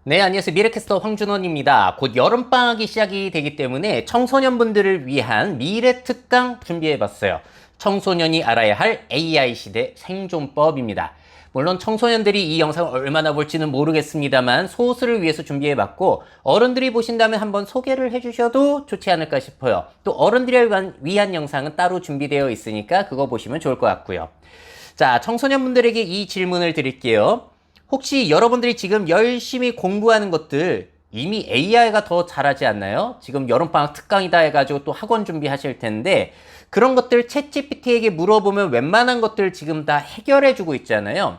네, 안녕하세요. 미래캐스터 황준원입니다. 곧 여름방학이 시작이 되기 때문에 청소년분들을 위한 미래 특강 준비해봤어요. 청소년이 알아야 할 AI 시대 생존법입니다. 물론 청소년들이 이 영상을 얼마나 볼지는 모르겠습니다만 소스를 위해서 준비해봤고 어른들이 보신다면 한번 소개를 해주셔도 좋지 않을까 싶어요. 또 어른들을 위한 영상은 따로 준비되어 있으니까 그거 보시면 좋을 것 같고요. 자, 청소년분들에게 이 질문을 드릴게요. 혹시 여러분들이 지금 열심히 공부하는 것들 이미 AI가 더 잘하지 않나요? 지금 여름방학 특강이다 해가지고 또 학원 준비하실 텐데 그런 것들 챗GPT에게 물어보면 웬만한 것들 지금 다 해결해주고 있잖아요.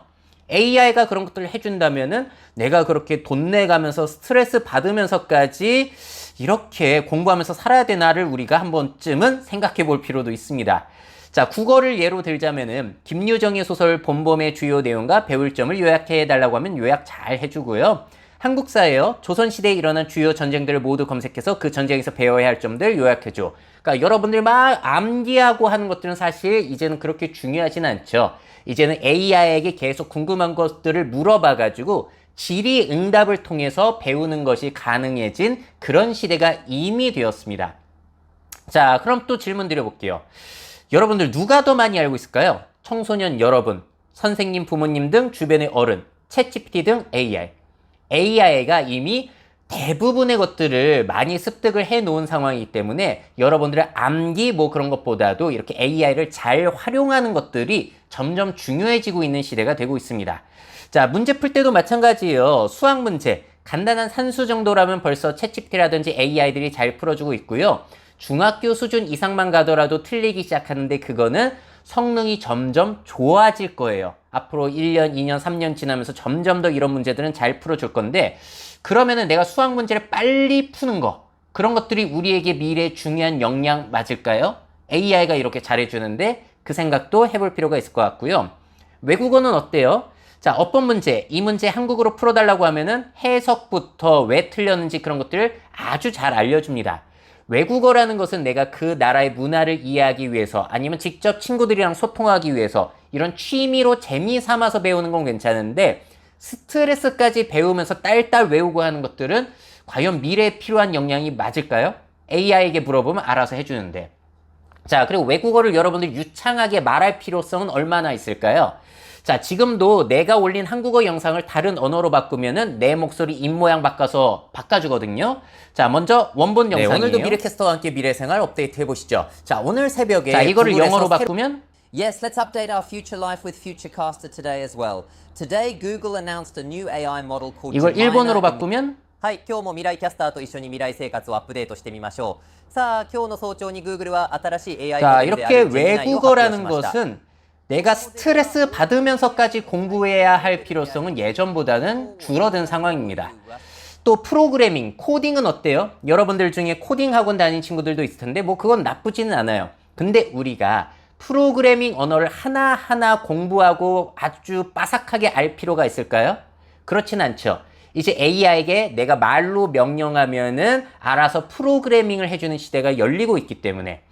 AI가 그런 것들을 해준다면은 내가 그렇게 돈 내가면서 스트레스 받으면서까지 이렇게 공부하면서 살아야 되나를 우리가 한 번쯤은 생각해 볼 필요도 있습니다. 자, 국어를 예로 들자면은 김유정의 소설 봄봄의 주요 내용과 배울 점을 요약해 달라고 하면 요약 잘 해주고요. 한국사예요. 조선시대에 일어난 주요 전쟁들을 모두 검색해서 그 전쟁에서 배워야 할 점들 요약해줘. 그러니까 여러분들 막 암기하고 하는 것들은 사실 이제는 그렇게 중요하진 않죠. 이제는 AI에게 계속 궁금한 것들을 물어봐가지고 질의응답을 통해서 배우는 것이 가능해진 그런 시대가 이미 되었습니다. 자, 그럼 또 질문 드려볼게요. 여러분들 누가 더 많이 알고 있을까요? 청소년 여러분, 선생님, 부모님 등 주변의 어른, 챗GPT 등 AI. AI가 이미 대부분의 것들을 많이 습득을 해 놓은 상황이기 때문에 여러분들의 암기 뭐 그런 것보다도 이렇게 AI를 잘 활용하는 것들이 점점 중요해지고 있는 시대가 되고 있습니다. 자, 문제 풀 때도 마찬가지예요. 수학 문제, 간단한 산수 정도라면 벌써 챗GPT라든지 AI들이 잘 풀어주고 있고요. 중학교 수준 이상만 가더라도 틀리기 시작하는데 그거는 성능이 점점 좋아질 거예요. 앞으로 1년, 2년, 3년 지나면서 점점 더 이런 문제들은 잘 풀어줄 건데 그러면은 내가 수학 문제를 빨리 푸는 거 그런 것들이 우리에게 미래에 중요한 역량 맞을까요? AI가 이렇게 잘해주는데 그 생각도 해볼 필요가 있을 것 같고요. 외국어는 어때요? 자, 어법 문제, 이 문제 한국어로 풀어달라고 하면은 해석부터 왜 틀렸는지 그런 것들을 아주 잘 알려줍니다. 외국어라는 것은 내가 그 나라의 문화를 이해하기 위해서 아니면 직접 친구들이랑 소통하기 위해서 이런 취미로 재미 삼아서 배우는 건 괜찮은데 스트레스까지 배우면서 딸딸 외우고 하는 것들은 과연 미래에 필요한 역량이 맞을까요? AI에게 물어보면 알아서 해주는데. 자, 그리고 외국어를 여러분들이 유창하게 말할 필요성은 얼마나 있을까요? 자, 지금도 내가 올린 한국어 영상을 다른 언어로 바꾸면은 내 목소리 입모양 바꿔주거든요. 자, 먼저 원본 영상이에요. 오늘도 미래캐스터와 함께 미래생활 업데이트 해보시죠. 자, 오늘 새벽에 자, 이거를 영어로 바꾸면 Yes, let's update our future life with Futurecaster today as well. Today, Google announced a new AI model called 이걸 일본어로 바꾸면 はい、今日も未来キャスターと一緒に未来生活をアップデートしてみましょう。さあ、今日の早朝に Google は新しい AI 자, モデルであ 이렇게 る Gemini を発表し 외국어라는 ました。 것은 내가 스트레스 받으면서까지 공부해야 할 필요성은 예전보다는 줄어든 상황입니다. 또 프로그래밍, 코딩은 어때요? 여러분들 중에 코딩 학원 다니는 친구들도 있을 텐데 뭐 그건 나쁘지는 않아요. 근데 우리가 프로그래밍 언어를 하나하나 공부하고 아주 빠삭하게 알 필요가 있을까요? 그렇진 않죠. 이제 AI에게 내가 말로 명령하면은 알아서 프로그래밍을 해주는 시대가 열리고 있기 때문에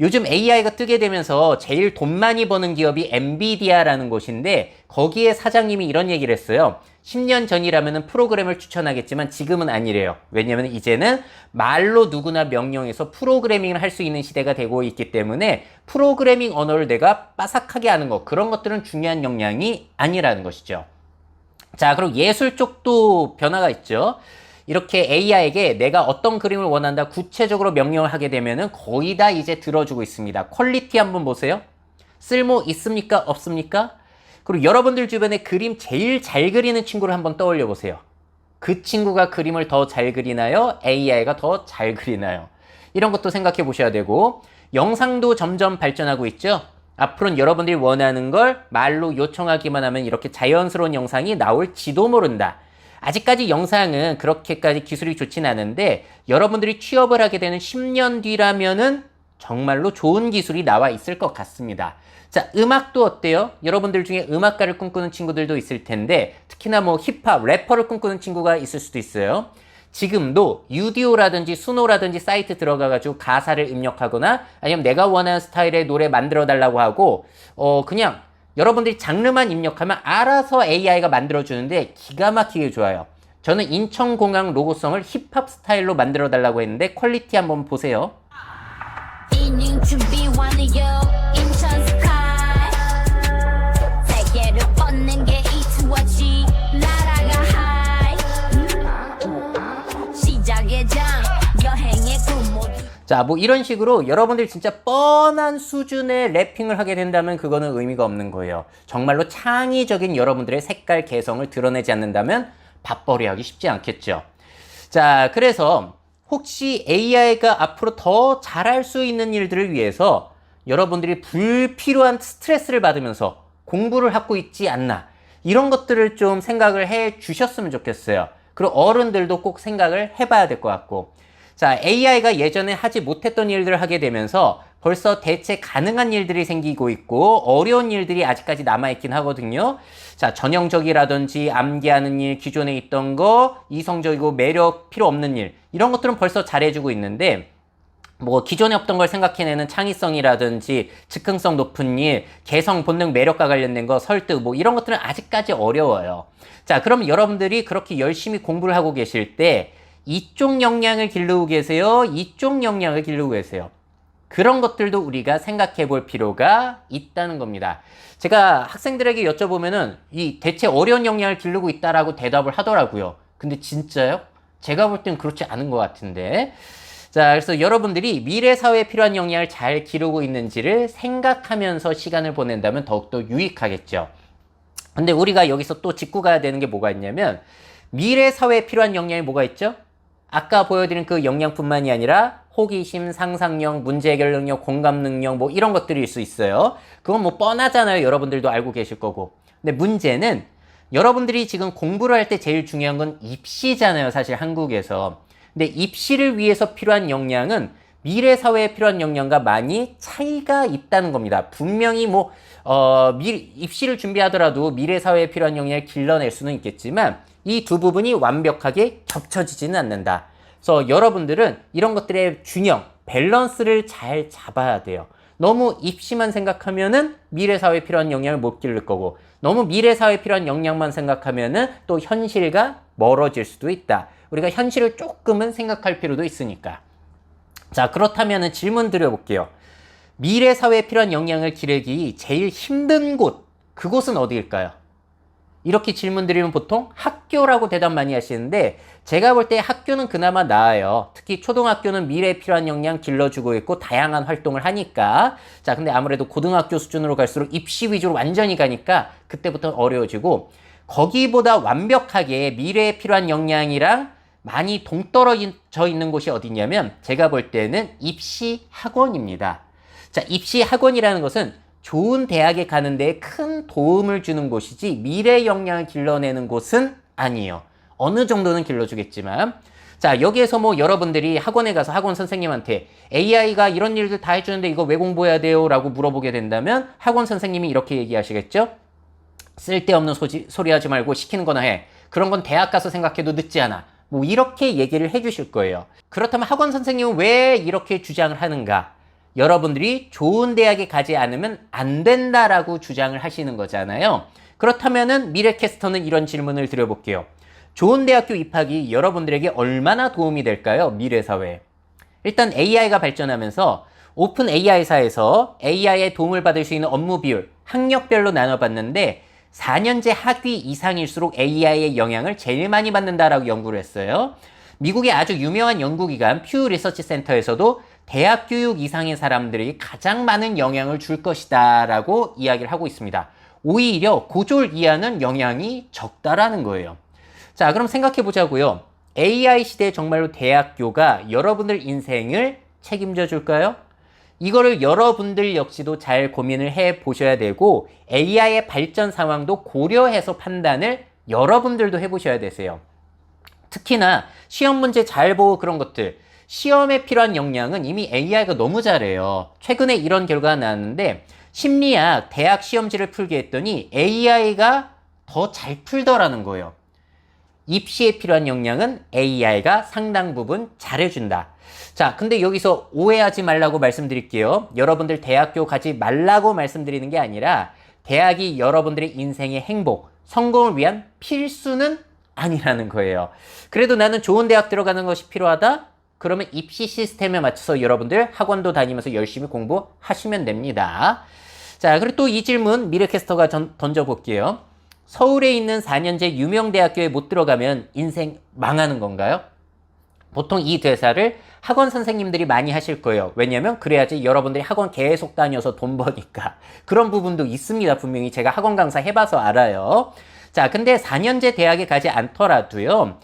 요즘 AI가 뜨게 되면서 제일 돈 많이 버는 기업이 엔비디아라는 곳인데 거기에 사장님이 이런 얘기를 했어요. 10년 전이라면 프로그램을 추천하겠지만 지금은 아니래요. 왜냐면 이제는 말로 누구나 명령해서 프로그래밍을 할 수 있는 시대가 되고 있기 때문에 프로그래밍 언어를 내가 빠삭하게 하는 것 그런 것들은 중요한 역량이 아니라는 것이죠. 자, 그리고 예술 쪽도 변화가 있죠. 이렇게 AI에게 내가 어떤 그림을 원한다 구체적으로 명령을 하게 되면은 거의 다 이제 들어주고 있습니다. 퀄리티 한번 보세요. 쓸모 있습니까? 없습니까? 그리고 여러분들 주변에 그림 제일 잘 그리는 친구를 한번 떠올려 보세요. 그 친구가 그림을 더 잘 그리나요? AI가 더 잘 그리나요? 이런 것도 생각해 보셔야 되고 영상도 점점 발전하고 있죠. 앞으로는 여러분들이 원하는 걸 말로 요청하기만 하면 이렇게 자연스러운 영상이 나올지도 모른다. 아직까지 영상은 그렇게까지 기술이 좋진 않은데 여러분들이 취업을 하게 되는 10년 뒤라면은 정말로 좋은 기술이 나와 있을 것 같습니다. 자, 음악도 어때요? 여러분들 중에 음악가를 꿈꾸는 친구들도 있을 텐데 특히나 뭐 힙합, 래퍼를 꿈꾸는 친구가 있을 수도 있어요. 지금도 유디오라든지 수노라든지 사이트 들어가가지고 가사를 입력하거나 아니면 내가 원하는 스타일의 노래 만들어 달라고 하고 그냥 여러분들이 장르만 입력하면 알아서 AI가 만들어주는데 기가 막히게 좋아요. 저는 인천공항 로고송을 힙합 스타일로 만들어 달라고 했는데 퀄리티 한번 보세요. 이닝 준비 완료 인천 스카이 세계를 뻗는 게 이투어지 나라가 하이 시작의 장 여행의 꿈모두 자, 뭐 이런 식으로 여러분들 진짜 뻔한 수준의 래핑을 하게 된다면 그거는 의미가 없는 거예요. 정말로 창의적인 여러분들의 색깔 개성을 드러내지 않는다면 밥벌이 하기 쉽지 않겠죠. 자, 그래서 혹시 AI가 앞으로 더 잘할 수 있는 일들을 위해서 여러분들이 불필요한 스트레스를 받으면서 공부를 하고 있지 않나, 이런 것들을 좀 생각을 해 주셨으면 좋겠어요. 그리고 어른들도 꼭 생각을 해봐야 될 것 같고, 자, AI가 예전에 하지 못했던 일들을 하게 되면서 벌써 대체 가능한 일들이 생기고 있고 어려운 일들이 아직까지 남아있긴 하거든요. 자, 전형적이라든지 암기하는 일, 기존에 있던 거, 이성적이고 매력 필요 없는 일, 이런 것들은 벌써 잘해주고 있는데, 뭐 기존에 없던 걸 생각해내는 창의성이라든지 즉흥성 높은 일, 개성, 본능, 매력과 관련된 거, 설득, 뭐 이런 것들은 아직까지 어려워요. 자, 그럼 여러분들이 그렇게 열심히 공부를 하고 계실 때 이쪽 역량을 기르고 계세요? 이쪽 역량을 기르고 계세요? 그런 것들도 우리가 생각해 볼 필요가 있다는 겁니다. 제가 학생들에게 여쭤보면은 이 대체 어려운 역량을 기르고 있다라고 대답을 하더라고요. 근데 진짜요? 제가 볼 땐 그렇지 않은 것 같은데. 자, 그래서 여러분들이 미래 사회에 필요한 역량을 잘 기르고 있는지를 생각하면서 시간을 보낸다면 더욱더 유익하겠죠. 근데 우리가 여기서 또 짚고 가야 되는 게 뭐가 있냐면, 미래 사회에 필요한 역량이 뭐가 있죠? 아까 보여드린 그 역량뿐만이 아니라 호기심, 상상력, 문제 해결 능력, 공감 능력, 뭐 이런 것들일 수 있어요. 그건 뭐 뻔하잖아요. 여러분들도 알고 계실 거고. 근데 문제는 여러분들이 지금 공부를 할 때 제일 중요한 건 입시잖아요. 사실 한국에서. 근데 입시를 위해서 필요한 역량은 미래 사회에 필요한 역량과 많이 차이가 있다는 겁니다. 분명히 뭐 입시를 준비하더라도 미래 사회에 필요한 역량을 길러낼 수는 있겠지만 이 두 부분이 완벽하게 겹쳐지지는 않는다. 그래서 여러분들은 이런 것들의 균형, 밸런스를 잘 잡아야 돼요. 너무 입시만 생각하면은 미래 사회에 필요한 역량을 못 기를 거고, 너무 미래 사회에 필요한 역량만 생각하면은 또 현실과 멀어질 수도 있다. 우리가 현실을 조금은 생각할 필요도 있으니까. 자, 그렇다면은 질문 드려볼게요. 미래 사회에 필요한 역량을 기르기 제일 힘든 곳, 그곳은 어디일까요? 이렇게 질문 드리면 보통 학교라고 대답 많이 하시는데, 제가 볼 때 학교는 그나마 나아요. 특히 초등학교는 미래에 필요한 역량 길러주고 있고 다양한 활동을 하니까. 자, 근데 아무래도 고등학교 수준으로 갈수록 입시 위주로 완전히 가니까 그때부터는 어려워지고, 거기보다 완벽하게 미래에 필요한 역량이랑 많이 동떨어져 있는 곳이 어디냐면 제가 볼 때는 입시 학원입니다. 자, 입시 학원이라는 것은 좋은 대학에 가는 데에 큰 도움을 주는 곳이지 미래 역량을 길러내는 곳은 아니에요. 어느 정도는 길러주겠지만. 자, 여기에서 뭐 여러분들이 학원에 가서 학원 선생님한테 AI가 이런 일들 다 해주는데 이거 왜 공부해야 돼요? 라고 물어보게 된다면 학원 선생님이 이렇게 얘기하시겠죠? 쓸데없는 소리 하지 말고 시키는 거나 해. 그런 건 대학 가서 생각해도 늦지 않아. 뭐 이렇게 얘기를 해주실 거예요. 그렇다면 학원 선생님은 왜 이렇게 주장을 하는가? 여러분들이 좋은 대학에 가지 않으면 안 된다라고 주장을 하시는 거잖아요. 그렇다면은 미래캐스터는 이런 질문을 드려볼게요. 좋은 대학교 입학이 여러분들에게 얼마나 도움이 될까요? 미래사회에. 일단 AI가 발전하면서 오픈 AI사에서 AI의 도움을 받을 수 있는 업무 비율, 학력별로 나눠봤는데 4년제 학위 이상일수록 AI의 영향을 제일 많이 받는다라고 연구를 했어요. 미국의 아주 유명한 연구기관 퓨 리서치 센터에서도 대학 교육 이상의 사람들이 가장 많은 영향을 줄 것이다 라고 이야기를 하고 있습니다. 오히려 고졸 이하는 영향이 적다라는 거예요. 자, 그럼 생각해 보자고요. AI 시대에 정말로 대학교가 여러분들 인생을 책임져 줄까요? 이거를 여러분들 역시도 잘 고민을 해 보셔야 되고, AI의 발전 상황도 고려해서 판단을 여러분들도 해 보셔야 되세요. 특히나 시험 문제 잘 보고 그런 것들, 시험에 필요한 역량은 이미 AI가 너무 잘해요. 최근에 이런 결과가 나왔는데, 심리학 대학 시험지를 풀게 했더니 AI가 더 잘 풀더라는 거예요. 입시에 필요한 역량은 AI가 상당 부분 잘해준다. 자, 근데 여기서 오해하지 말라고 말씀드릴게요. 여러분들 대학교 가지 말라고 말씀드리는 게 아니라 대학이 여러분들의 인생의 행복, 성공을 위한 필수는 아니라는 거예요. 그래도 나는 좋은 대학 들어가는 것이 필요하다? 그러면 입시 시스템에 맞춰서 여러분들 학원도 다니면서 열심히 공부하시면 됩니다. 자, 그리고 또 이 질문 미래캐스터가 던져볼게요. 서울에 있는 4년제 유명 대학교에 못 들어가면 인생 망하는 건가요? 보통 이 대사를 학원 선생님들이 많이 하실 거예요. 왜냐면 그래야지 여러분들이 학원 계속 다녀서 돈 버니까. 그런 부분도 있습니다. 분명히 제가 학원 강사 해봐서 알아요. 자, 근데 4년제 대학에 가지 않더라도요.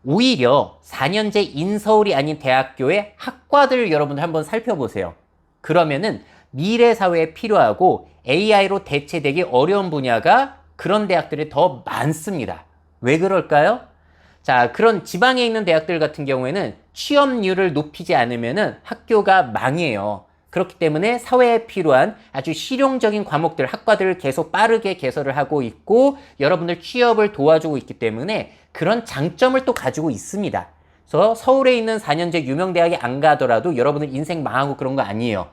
오히려 4년제 인서울이 아닌 대학교의 학과들을 여러분들 한번 살펴보세요. 그러면은 미래 사회에 필요하고 AI로 대체되기 어려운 분야가 그런 대학들이 더 많습니다. 왜 그럴까요? 자, 그런 지방에 있는 대학들 같은 경우에는 취업률을 높이지 않으면은 학교가 망해요. 그렇기 때문에 사회에 필요한 아주 실용적인 과목들, 학과들을 계속 빠르게 개설을 하고 있고 여러분들 취업을 도와주고 있기 때문에 그런 장점을 또 가지고 있습니다. 그래서 서울에 있는 4년제 유명 대학에 안 가더라도 여러분들 인생 망하고 그런 거 아니에요.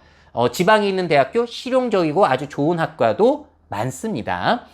지방에 있는 대학교 실용적이고 아주 좋은 학과도 많습니다.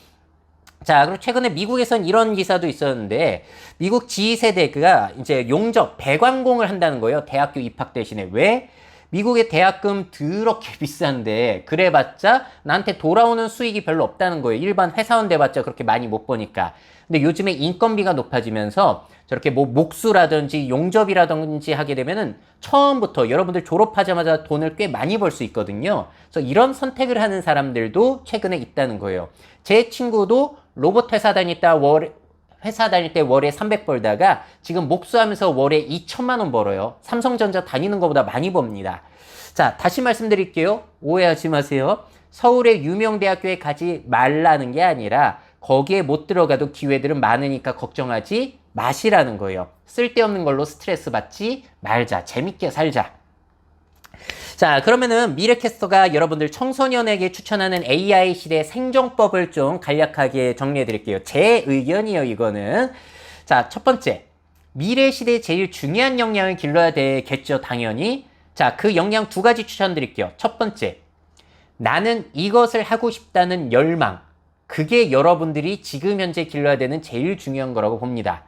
자, 그리고 최근에 미국에선 이런 기사도 있었는데 미국 G세대가 이제 용접, 배관공을 한다는 거예요. 대학교 입학 대신에. 왜? 미국의 대학금 더럽게 비싼데 그래봤자 나한테 돌아오는 수익이 별로 없다는 거예요. 일반 회사원 돼봤자 그렇게 많이 못 버니까. 근데 요즘에 인건비가 높아지면서 저렇게 뭐 목수라든지 용접이라든지 하게 되면은 처음부터 여러분들 졸업하자마자 돈을 꽤 많이 벌 수 있거든요. 그래서 이런 선택을 하는 사람들도 최근에 있다는 거예요. 제 친구도 로봇 회사 다닐 때 월에 300 벌다가 지금 목수하면서 월에 2천만 원 벌어요. 삼성전자 다니는 것보다 많이 법니다. 자, 다시 말씀드릴게요. 오해하지 마세요. 서울의 유명 대학교에 가지 말라는 게 아니라 거기에 못 들어가도 기회들은 많으니까 걱정하지 마시라는 거예요. 쓸데없는 걸로 스트레스 받지 말자. 재밌게 살자. 자, 그러면은 미래캐스터가 여러분들 청소년에게 추천하는 AI 시대 생존법을 좀 간략하게 정리해 드릴게요. 제 의견이에요, 이거는. 자, 첫 번째. 미래 시대에 제일 중요한 역량을 길러야 되겠죠, 당연히. 자, 그 역량 두 가지 추천드릴게요. 첫 번째. 나는 이것을 하고 싶다는 열망. 그게 여러분들이 지금 현재 길러야 되는 제일 중요한 거라고 봅니다.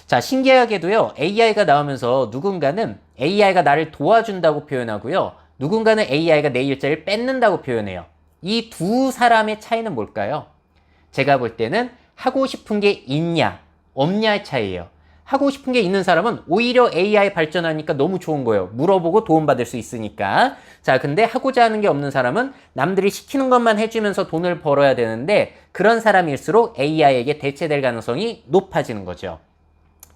자, 신기하게도요, AI가 나오면서 누군가는 AI가 나를 도와준다고 표현하고요. 누군가는 AI가 내 일자리를 뺏는다고 표현해요. 이 두 사람의 차이는 뭘까요? 제가 볼 때는 하고 싶은 게 있냐, 없냐의 차이예요. 하고 싶은 게 있는 사람은 오히려 AI 발전하니까 너무 좋은 거예요. 물어보고 도움받을 수 있으니까. 자, 근데 하고자 하는 게 없는 사람은 남들이 시키는 것만 해주면서 돈을 벌어야 되는데 그런 사람일수록 AI에게 대체될 가능성이 높아지는 거죠.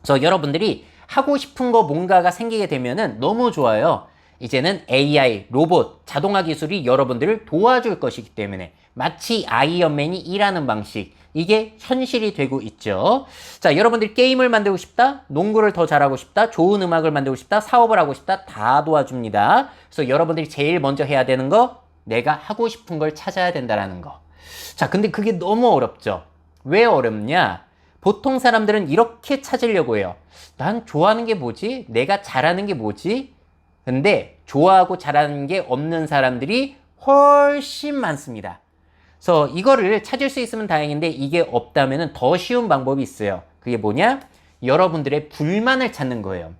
그래서 여러분들이 하고 싶은 거 뭔가가 생기게 되면은 너무 좋아요. 이제는 AI, 로봇, 자동화 기술이 여러분들을 도와줄 것이기 때문에 마치 아이언맨이 일하는 방식, 이게 현실이 되고 있죠. 자, 여러분들이 게임을 만들고 싶다, 농구를 더 잘하고 싶다, 좋은 음악을 만들고 싶다, 사업을 하고 싶다, 다 도와줍니다. 그래서 여러분들이 제일 먼저 해야 되는 거, 내가 하고 싶은 걸 찾아야 된다는 거. 자, 근데 그게 너무 어렵죠. 왜 어렵냐? 보통 사람들은 이렇게 찾으려고 해요. 난 좋아하는 게 뭐지? 내가 잘하는 게 뭐지? 근데 좋아하고 잘하는 게 없는 사람들이 훨씬 많습니다. 그래서 이거를 찾을 수 있으면 다행인데 이게 없다면 더 쉬운 방법이 있어요. 그게 뭐냐? 여러분들의 불만을 찾는 거예요.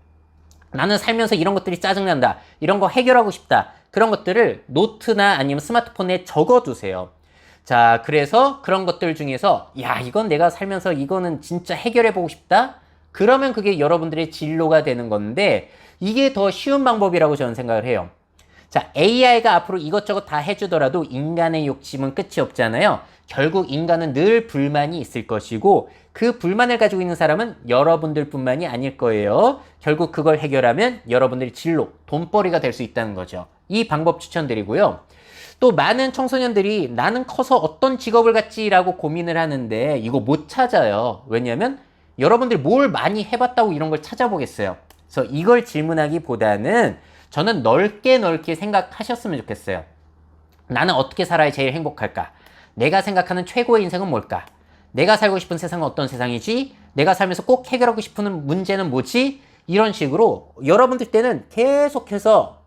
나는 살면서 이런 것들이 짜증난다. 이런 거 해결하고 싶다. 그런 것들을 노트나 아니면 스마트폰에 적어두세요. 자, 그래서 그런 것들 중에서 야, 이건 내가 살면서 이거는 진짜 해결해보고 싶다? 그러면 그게 여러분들의 진로가 되는 건데 이게 더 쉬운 방법이라고 저는 생각을 해요. 자, AI가 앞으로 이것저것 다 해주더라도 인간의 욕심은 끝이 없잖아요. 결국 인간은 늘 불만이 있을 것이고 그 불만을 가지고 있는 사람은 여러분들 뿐만이 아닐 거예요. 결국 그걸 해결하면 여러분들의 진로, 돈벌이가 될 수 있다는 거죠. 이 방법 추천드리고요. 또 많은 청소년들이 나는 커서 어떤 직업을 갖지라고 고민을 하는데 이거 못 찾아요. 왜냐면 여러분들이 뭘 많이 해봤다고 이런 걸 찾아보겠어요. 그래서 이걸 질문하기보다는 저는 넓게 생각하셨으면 좋겠어요. 나는 어떻게 살아야 제일 행복할까? 내가 생각하는 최고의 인생은 뭘까? 내가 살고 싶은 세상은 어떤 세상이지? 내가 살면서 꼭 해결하고 싶은 문제는 뭐지? 이런 식으로 여러분들 때는 계속해서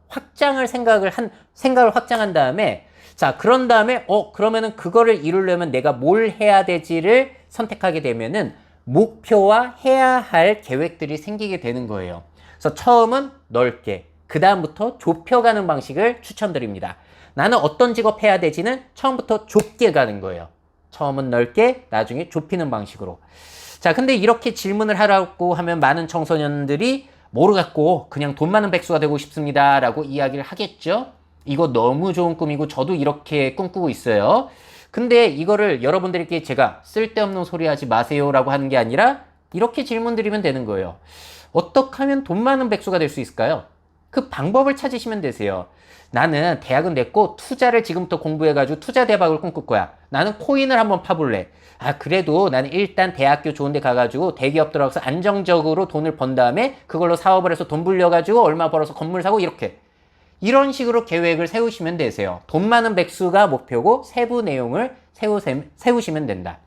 생각을 확장한 다음에 자, 그런 다음에 그러면은 그거를 이루려면 내가 뭘 해야 되지를 선택하게 되면은 목표와 해야 할 계획들이 생기게 되는 거예요. 그래서 처음은 넓게, 그 다음부터 좁혀가는 방식을 추천드립니다. 나는 어떤 직업 해야 되지는 처음부터 좁게 가는 거예요. 처음은 넓게, 나중에 좁히는 방식으로. 자, 근데 이렇게 질문을 하라고 하면 많은 청소년들이 모르겠고 그냥 돈 많은 백수가 되고 싶습니다 라고 이야기를 하겠죠. 이거 너무 좋은 꿈이고 저도 이렇게 꿈꾸고 있어요. 근데 이거를 여러분들에게 제가 쓸데없는 소리 하지 마세요 라고 하는 게 아니라 이렇게 질문 드리면 되는 거예요. 어떻게 하면 돈 많은 백수가 될 수 있을까요? 그 방법을 찾으시면 되세요. 나는 대학은 냈고 투자를 지금부터 공부해가지고 투자 대박을 꿈꿀 거야. 나는 코인을 한번 파볼래. 아, 그래도 나는 일단 대학교 좋은 데 가가지고 대기업 들어가서 안정적으로 돈을 번 다음에 그걸로 사업을 해서 돈 불려가지고 얼마 벌어서 건물 사고 이렇게. 이런 식으로 계획을 세우시면 되세요. 돈 많은 백수가 목표고 세부 내용을 세우시면 된다.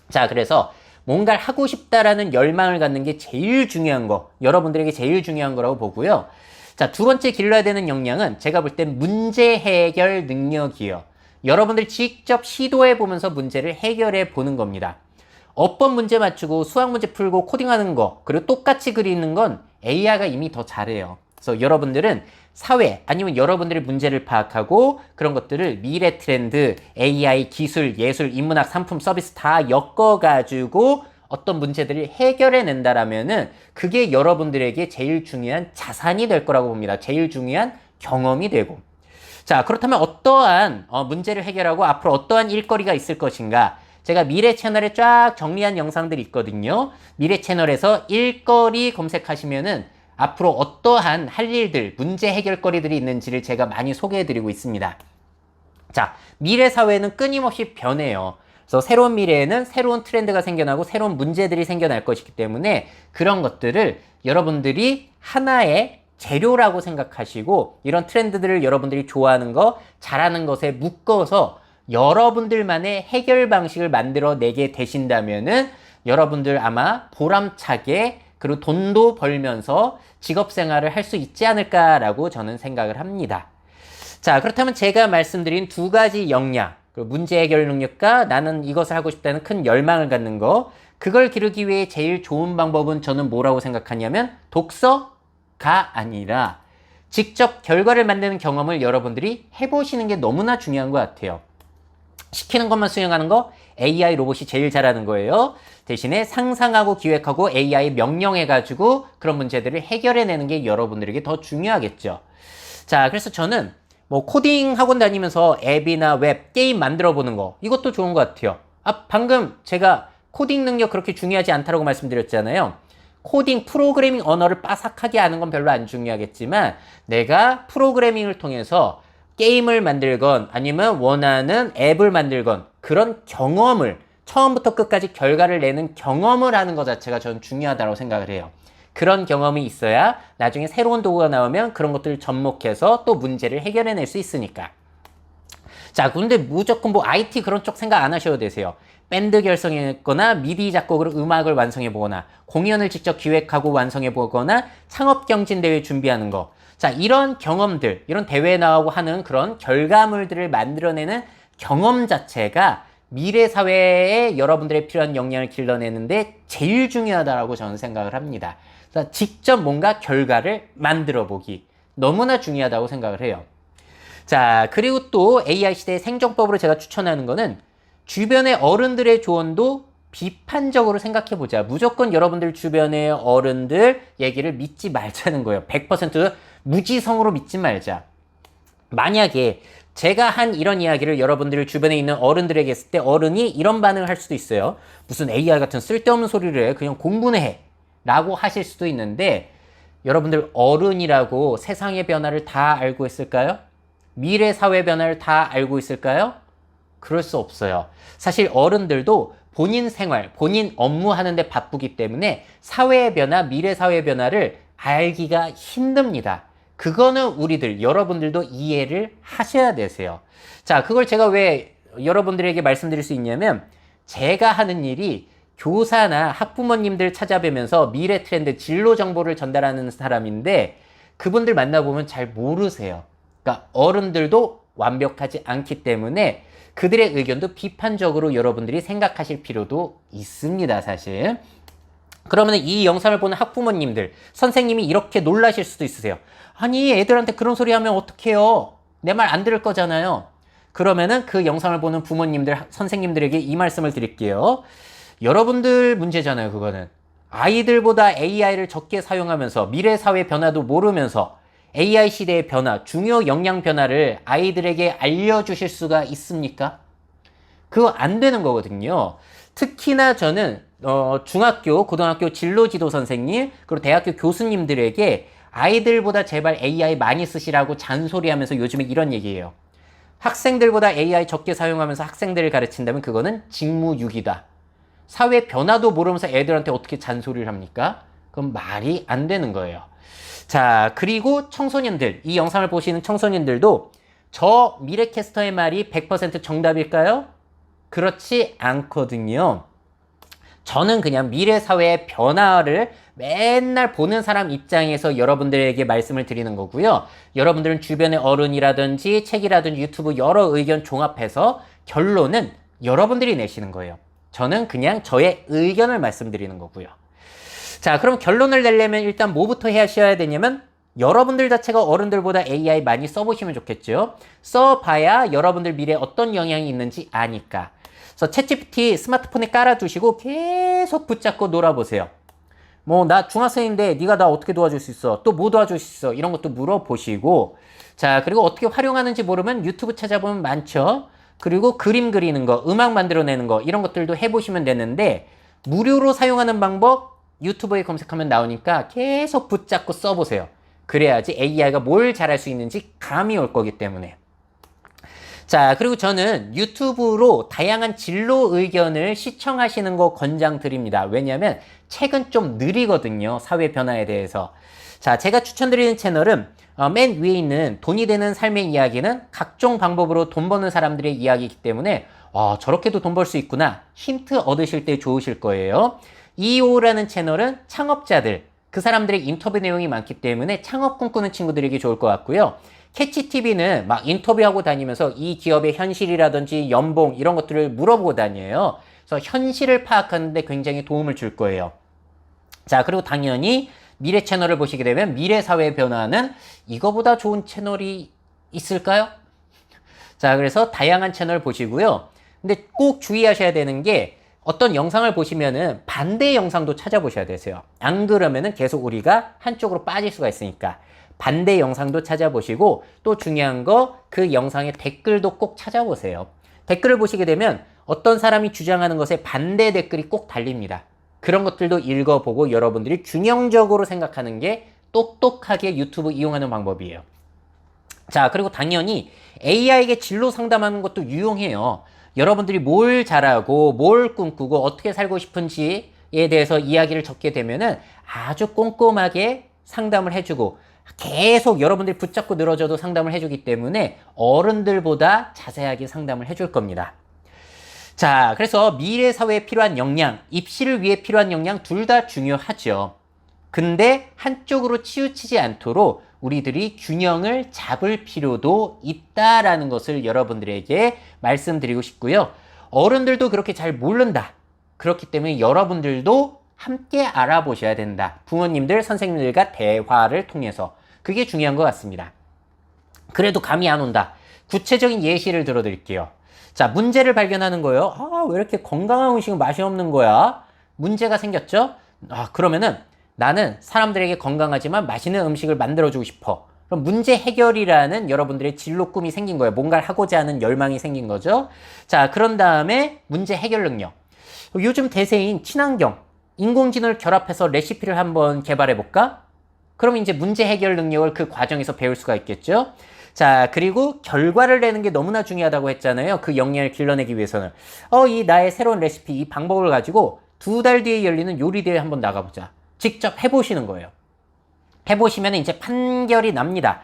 자, 그래서 뭔가를 하고 싶다라는 열망을 갖는 게 제일 중요한 거, 여러분들에게 제일 중요한 거라고 보고요. 자, 두 번째 길러야 되는 역량은 제가 볼 땐 문제 해결 능력이에요. 여러분들 직접 시도해 보면서 문제를 해결해 보는 겁니다. 어법 문제 맞추고 수학 문제 풀고 코딩하는 거, 그리고 똑같이 그리는 건 AI가 이미 더 잘해요. 그래서 여러분들은 사회 아니면 여러분들의 문제를 파악하고 그런 것들을 미래 트렌드, AI, 기술, 예술, 인문학, 상품, 서비스 다 엮어가지고 어떤 문제들을 해결해낸다라면은 그게 여러분들에게 제일 중요한 자산이 될 거라고 봅니다. 제일 중요한 경험이 되고. 자, 그렇다면 어떠한 문제를 해결하고 앞으로 어떠한 일거리가 있을 것인가? 제가 미래 채널에 쫙 정리한 영상들이 있거든요. 미래 채널에서 일거리 검색하시면은 앞으로 어떠한 할 일들, 문제 해결거리들이 있는지를 제가 많이 소개해드리고 있습니다. 자, 미래 사회는 끊임없이 변해요. 그래서 새로운 미래에는 새로운 트렌드가 생겨나고 새로운 문제들이 생겨날 것이기 때문에 그런 것들을 여러분들이 하나의 재료라고 생각하시고 이런 트렌드들을 여러분들이 좋아하는 거, 잘하는 것에 묶어서 여러분들만의 해결 방식을 만들어내게 되신다면은 여러분들 아마 보람차게 그리고 돈도 벌면서 직업 생활을 할 수 있지 않을까라고 저는 생각을 합니다. 자, 그렇다면 제가 말씀드린 두 가지 역량, 문제 해결 능력과 나는 이것을 하고 싶다는 큰 열망을 갖는 거, 그걸 기르기 위해 제일 좋은 방법은 저는 뭐라고 생각하냐면 독서가 아니라 직접 결과를 만드는 경험을 여러분들이 해보시는 게 너무나 중요한 것 같아요. 시키는 것만 수행하는 거 AI 로봇이 제일 잘하는 거예요. 대신에 상상하고 기획하고 AI 명령해가지고 그런 문제들을 해결해내는 게 여러분들에게 더 중요하겠죠. 자, 그래서 저는 뭐 코딩 학원 다니면서 앱이나 웹, 게임 만들어 보는 거 이것도 좋은 것 같아요. 아, 방금 제가 코딩 능력 그렇게 중요하지 않다고 말씀드렸잖아요. 코딩 프로그래밍 언어를 빠삭하게 아는 건 별로 안 중요하겠지만 내가 프로그래밍을 통해서 게임을 만들건 아니면 원하는 앱을 만들건 그런 경험을 처음부터 끝까지 결과를 내는 경험을 하는 것 자체가 저는 중요하다고 생각을 해요. 그런 경험이 있어야 나중에 새로운 도구가 나오면 그런 것들을 접목해서 또 문제를 해결해낼 수 있으니까. 자, 근데 무조건 뭐 IT 그런 쪽 생각 안 하셔도 되세요. 밴드 결성했거나 미디 작곡으로 음악을 완성해보거나 공연을 직접 기획하고 완성해보거나 창업경진대회 준비하는 거. 자, 이런 경험들, 이런 대회에 나가고 하는 그런 결과물들을 만들어내는 경험 자체가 미래 사회에 여러분들의 필요한 역량을 길러내는데 제일 중요하다고 저는 생각을 합니다. 그래서 직접 뭔가 결과를 만들어 보기 너무나 중요하다고 생각을 해요. 자, 그리고 또 AI 시대의 생존법으로 제가 추천하는 거는 주변의 어른들의 조언도 비판적으로 생각해 보자. 무조건 여러분들 주변의 어른들 얘기를 믿지 말자는 거예요. 100% 무지성으로 믿지 말자. 만약에 제가 한 이런 이야기를 여러분들 주변에 있는 어른들에게 했을 때 어른이 이런 반응을 할 수도 있어요. 무슨 AI 같은 쓸데없는 소리를 해. 그냥 공부는 해. 라고 하실 수도 있는데 여러분들 어른이라고 세상의 변화를 다 알고 있을까요? 미래 사회 변화를 다 알고 있을까요? 그럴 수 없어요. 사실 어른들도 본인 생활, 본인 업무 하는데 바쁘기 때문에 사회의 변화, 미래 사회의 변화를 알기가 힘듭니다. 그거는 우리들, 여러분들도 이해를 하셔야 되세요. 자, 그걸 제가 왜 여러분들에게 말씀드릴 수 있냐면 제가 하는 일이 교사나 학부모님들 찾아뵈면서 미래 트렌드, 진로 정보를 전달하는 사람인데 그분들 만나보면 잘 모르세요. 그러니까 어른들도 완벽하지 않기 때문에 그들의 의견도 비판적으로 여러분들이 생각하실 필요도 있습니다, 사실. 그러면 이 영상을 보는 학부모님들, 선생님이 이렇게 놀라실 수도 있으세요. 아니, 애들한테 그런 소리 하면 어떡해요? 내 말 안 들을 거잖아요. 그러면은 그 영상을 보는 부모님들, 선생님들에게 이 말씀을 드릴게요. 여러분들 문제잖아요, 그거는. 아이들보다 AI를 적게 사용하면서 미래 사회 변화도 모르면서 AI 시대의 변화, 중요 역량 변화를 아이들에게 알려주실 수가 있습니까? 그거 안 되는 거거든요. 특히나 저는 중학교, 고등학교 진로 지도 선생님, 그리고 대학교 교수님들에게 아이들보다 제발 AI 많이 쓰시라고 잔소리하면서 요즘에 이런 얘기예요. 학생들보다 AI 적게 사용하면서 학생들을 가르친다면 그거는 직무유기다. 사회 변화도 모르면서 애들한테 어떻게 잔소리를 합니까? 그건 말이 안 되는 거예요. 자, 그리고 청소년들, 이 영상을 보시는 청소년들도 저 미래캐스터의 말이 100% 정답일까요? 그렇지 않거든요. 저는 그냥 미래 사회의 변화를 맨날 보는 사람 입장에서 여러분들에게 말씀을 드리는 거고요. 여러분들은 주변의 어른이라든지 책이라든지 유튜브 여러 의견 종합해서 결론은 여러분들이 내시는 거예요. 저는 그냥 저의 의견을 말씀드리는 거고요. 자, 그럼 결론을 내려면 일단 뭐부터 하셔야 되냐면 여러분들 자체가 어른들보다 AI 많이 써보시면 좋겠죠. 써봐야 여러분들 미래에 어떤 영향이 있는지 아니까. 그래서 챗GPT 스마트폰에 깔아두시고 계속 붙잡고 놀아보세요. 뭐 나 중학생인데 네가 나 어떻게 도와줄 수 있어? 또 뭐 도와줄 수 있어? 이런 것도 물어보시고, 자, 그리고 어떻게 활용하는지 모르면 유튜브 찾아보면 많죠. 그리고 그림 그리는 거, 음악 만들어내는 거 이런 것들도 해보시면 되는데 무료로 사용하는 방법 유튜브에 검색하면 나오니까 계속 붙잡고 써보세요. 그래야지 AI가 뭘 잘할 수 있는지 감이 올 거기 때문에. 자, 그리고 저는 유튜브로 다양한 진로 의견을 시청하시는 거 권장드립니다. 왜냐하면 책은 좀 느리거든요. 사회 변화에 대해서. 자, 제가 추천드리는 채널은 맨 위에 있는 돈이 되는 삶의 이야기는 각종 방법으로 돈 버는 사람들의 이야기이기 때문에 저렇게도 돈 벌 수 있구나. 힌트 얻으실 때 좋으실 거예요. EO라는 채널은 창업자들, 그 사람들의 인터뷰 내용이 많기 때문에 창업 꿈꾸는 친구들에게 좋을 것 같고요. 캐치TV는 막 인터뷰하고 다니면서 이 기업의 현실이라든지 연봉 이런 것들을 물어보고 다녀요. 그래서 현실을 파악하는데 굉장히 도움을 줄 거예요. 자, 그리고 당연히 미래 채널을 보시게 되면 미래 사회 변화는 이거보다 좋은 채널이 있을까요? 자, 그래서 다양한 채널 보시고요. 근데 꼭 주의하셔야 되는 게 어떤 영상을 보시면은 반대 영상도 찾아보셔야 되세요. 안 그러면은 계속 우리가 한쪽으로 빠질 수가 있으니까. 반대 영상도 찾아보시고 또 중요한 거 그 영상의 댓글도 꼭 찾아보세요. 댓글을 보시게 되면 어떤 사람이 주장하는 것에 반대 댓글이 꼭 달립니다. 그런 것들도 읽어보고 여러분들이 균형적으로 생각하는 게 똑똑하게 유튜브 이용하는 방법이에요. 자, 그리고 당연히 AI에게 진로 상담하는 것도 유용해요. 여러분들이 뭘 잘하고 뭘 꿈꾸고 어떻게 살고 싶은지에 대해서 이야기를 적게 되면은 아주 꼼꼼하게 상담을 해주고 계속 여러분들이 붙잡고 늘어져도 상담을 해주기 때문에 어른들보다 자세하게 상담을 해줄 겁니다. 자, 그래서 미래 사회에 필요한 역량, 입시를 위해 필요한 역량 둘 다 중요하죠. 근데 한쪽으로 치우치지 않도록 우리들이 균형을 잡을 필요도 있다라는 것을 여러분들에게 말씀드리고 싶고요. 어른들도 그렇게 잘 모른다. 그렇기 때문에 여러분들도 함께 알아보셔야 된다. 부모님들, 선생님들과 대화를 통해서. 그게 중요한 것 같습니다. 그래도 감이 안 온다. 구체적인 예시를 들어드릴게요. 자, 문제를 발견하는 거예요. 왜 이렇게 건강한 음식은 맛이 없는 거야? 문제가 생겼죠? 그러면은 나는 사람들에게 건강하지만 맛있는 음식을 만들어주고 싶어. 그럼 문제 해결이라는 여러분들의 진로 꿈이 생긴 거예요. 뭔가를 하고자 하는 열망이 생긴 거죠. 자, 그런 다음에 문제 해결 능력. 요즘 대세인 친환경, 인공지능을 결합해서 레시피를 한번 개발해볼까? 그럼 이제 문제 해결 능력을 그 과정에서 배울 수가 있겠죠. 자, 그리고 결과를 내는 게 너무나 중요하다고 했잖아요. 그 역량을 길러내기 위해서는. 이 나의 새로운 레시피, 이 방법을 가지고 2달 뒤에 열리는 요리대회에 한번 나가보자. 직접 해보시는 거예요. 해보시면 이제 판결이 납니다.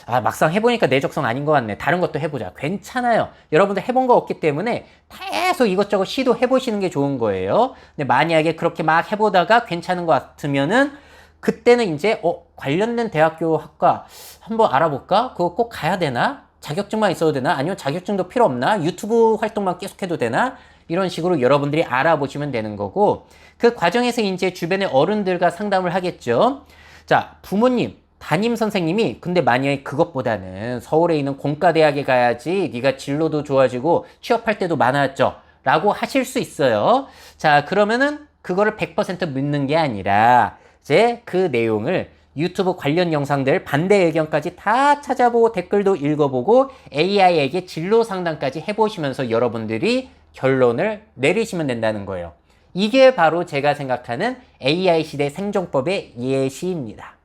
막상 해보니까 내 적성 아닌 것 같네. 다른 것도 해보자. 괜찮아요. 여러분들 해본 거 없기 때문에 계속 이것저것 시도해보시는 게 좋은 거예요. 근데 만약에 그렇게 막 해보다가 괜찮은 것 같으면은 그때는 이제 관련된 대학교 학과 한번 알아볼까? 그거 꼭 가야 되나? 자격증만 있어도 되나? 아니면 자격증도 필요 없나? 유튜브 활동만 계속해도 되나? 이런 식으로 여러분들이 알아보시면 되는 거고, 그 과정에서 이제 주변의 어른들과 상담을 하겠죠. 자, 부모님, 담임 선생님이 근데 만약에 그것보다는 서울에 있는 공과대학에 가야지 네가 진로도 좋아지고 취업할 때도 많아졌죠 라고 하실 수 있어요. 자, 그러면은 그거를 100% 믿는 게 아니라 이제 그 내용을 유튜브 관련 영상들 반대 의견까지 다 찾아보고 댓글도 읽어보고 AI에게 진로 상담까지 해보시면서 여러분들이 결론을 내리시면 된다는 거예요. 이게 바로 제가 생각하는 AI 시대 생존법의 예시입니다.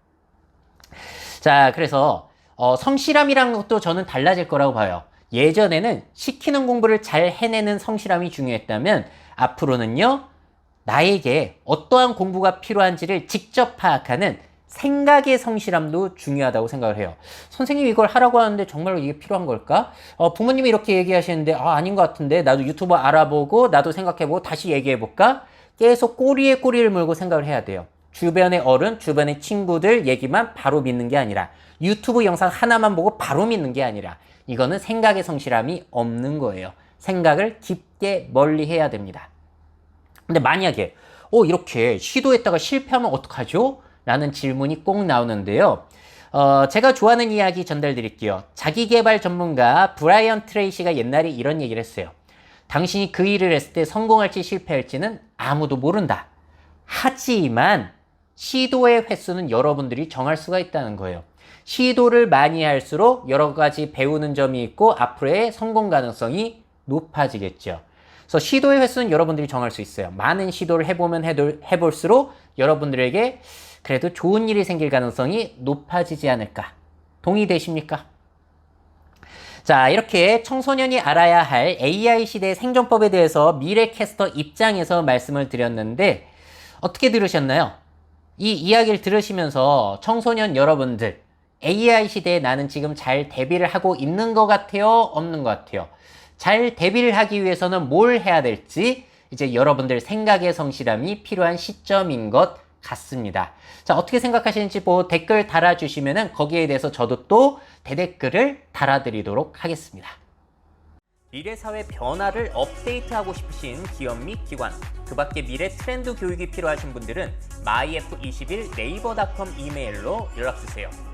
자, 그래서 성실함이란 것도 저는 달라질 거라고 봐요. 예전에는 시키는 공부를 잘 해내는 성실함이 중요했다면 앞으로는요, 나에게 어떠한 공부가 필요한지를 직접 파악하는 생각의 성실함도 중요하다고 생각을 해요. 선생님이 이걸 하라고 하는데 정말로 이게 필요한 걸까? 부모님이 이렇게 얘기하시는데 아닌 것 같은데 나도 유튜브 알아보고 나도 생각해보고 다시 얘기해볼까? 계속 꼬리에 꼬리를 물고 생각을 해야 돼요. 주변의 어른, 주변의 친구들 얘기만 바로 믿는 게 아니라 유튜브 영상 하나만 보고 바로 믿는 게 아니라 이거는 생각의 성실함이 없는 거예요. 생각을 깊게 멀리 해야 됩니다. 근데 만약에 이렇게 시도했다가 실패하면 어떡하죠? 라는 질문이 꼭 나오는데요. 제가 좋아하는 이야기 전달드릴게요. 자기계발 전문가 브라이언 트레이시가 옛날에 이런 얘기를 했어요. 당신이 그 일을 했을 때 성공할지 실패할지는 아무도 모른다. 하지만 시도의 횟수는 여러분들이 정할 수가 있다는 거예요. 시도를 많이 할수록 여러 가지 배우는 점이 있고 앞으로의 성공 가능성이 높아지겠죠. 그래서 시도의 횟수는 여러분들이 정할 수 있어요. 많은 시도를 해보면 해볼수록 여러분들에게 그래도 좋은 일이 생길 가능성이 높아지지 않을까. 동의되십니까? 자, 이렇게 청소년이 알아야 할 AI 시대의 생존법에 대해서 미래캐스터 입장에서 말씀을 드렸는데 어떻게 들으셨나요? 이 이야기를 들으시면서 청소년 여러분들, AI 시대에 나는 지금 잘 대비를 하고 있는 것 같아요? 없는 것 같아요? 잘 대비를 하기 위해서는 뭘 해야 될지 이제 여러분들 생각의 성실함이 필요한 시점인 것 같습니다. 자, 어떻게 생각하시는지 댓글 달아주시면은 거기에 대해서 저도 또 대댓글을 달아드리도록 하겠습니다. 미래 사회 변화를 업데이트하고 싶으신 기업 및 기관, 그 밖에 미래 트렌드 교육이 필요하신 분들은 myf21 네이버닷컴 이메일로 연락주세요.